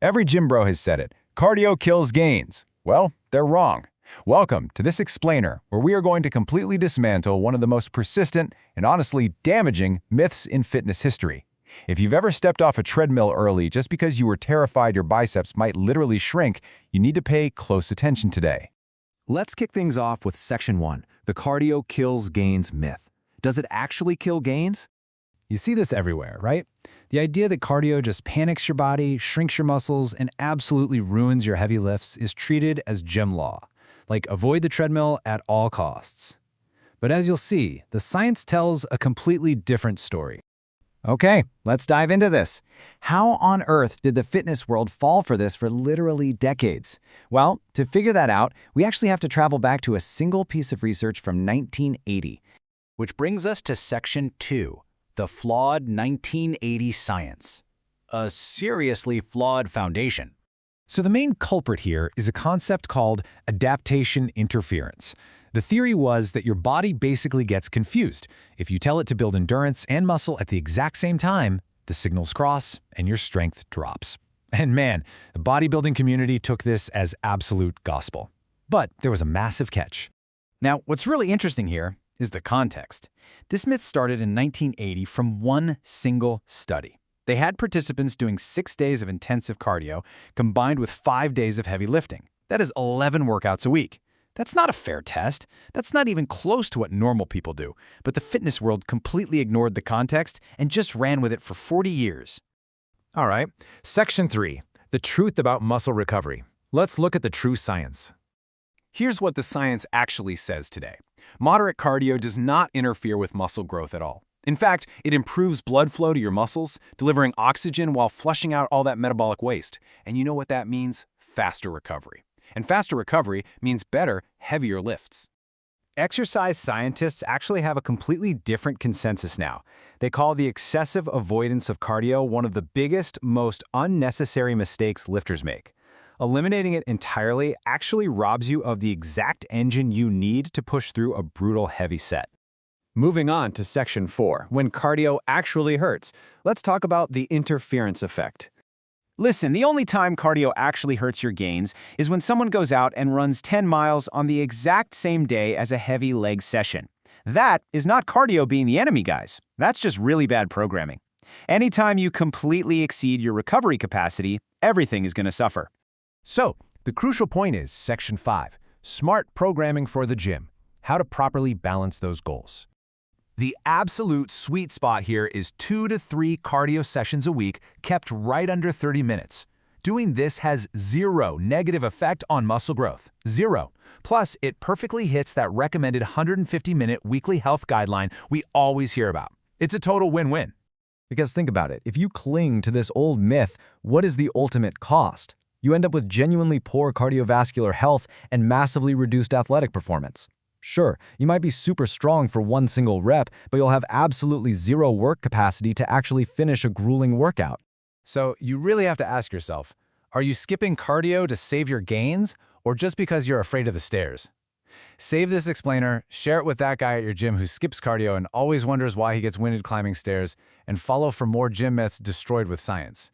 Every gym bro has said it. Cardio kills gains. Well, they're wrong. Welcome to this explainer, where we are going to completely dismantle one of the most persistent and honestly damaging myths in fitness history. If you've ever stepped off a treadmill early just because you were terrified your biceps might literally shrink, you need to pay close attention today. Let's kick things off with Section 1, the cardio kills gains myth. Does it actually kill gains? You see this everywhere, right? The idea that cardio just panics your body, shrinks your muscles, and absolutely ruins your heavy lifts is treated as gym law, like avoid the treadmill at all costs. But as you'll see, the science tells a completely different story. Okay, let's dive into this. How on earth did the fitness world fall for this for literally decades? Well, to figure that out, we actually have to travel back to a single piece of research from 1980. Which brings us to Section 2, the flawed 1980 science. A seriously flawed foundation. So the main culprit here is a concept called adaptation interference. The theory was that your body basically gets confused. If you tell it to build endurance and muscle at the exact same time, the signals cross and your strength drops. And man, the bodybuilding community took this as absolute gospel. But there was a massive catch. Now, what's really interesting here is the context. This myth started in 1980 from one single study. They had participants doing 6 days of intensive cardio combined with 5 days of heavy lifting. That is 11 workouts a week. That's not a fair test. That's not even close to what normal people do. But the fitness world completely ignored the context and just ran with it for 40 years. All right, Section 3, the truth about muscle recovery. Let's look at the true science. Here's what the science actually says today. Moderate cardio does not interfere with muscle growth at all. In fact, it improves blood flow to your muscles, delivering oxygen while flushing out all that metabolic waste. And you know what that means? Faster recovery. And faster recovery means better, heavier lifts. Exercise scientists actually have a completely different consensus now. They call the excessive avoidance of cardio one of the biggest, most unnecessary mistakes lifters make. Eliminating it entirely actually robs you of the exact engine you need to push through a brutal heavy set. Moving on to Section 4, when cardio actually hurts, let's talk about the interference effect. Listen, the only time cardio actually hurts your gains is when someone goes out and runs 10 miles on the exact same day as a heavy leg session. That is not cardio being the enemy, guys. That's just really bad programming. Anytime you completely exceed your recovery capacity, everything is going to suffer. So, the crucial point is Section 5, smart programming for the gym, how to properly balance those goals. The absolute sweet spot here is 2 to 3 cardio sessions a week kept right under 30 minutes. Doing this has zero negative effect on muscle growth. Zero. Plus, it perfectly hits that recommended 150-minute weekly health guideline we always hear about. It's a total win-win. Because think about it, if you cling to this old myth, what is the ultimate cost? You end up with genuinely poor cardiovascular health and massively reduced athletic performance. Sure, you might be super strong for one single rep, but you'll have absolutely zero work capacity to actually finish a grueling workout. So you really have to ask yourself, are you skipping cardio to save your gains or just because you're afraid of the stairs? Save this explainer, share it with that guy at your gym who skips cardio and always wonders why he gets winded climbing stairs, and follow for more gym myths destroyed with science.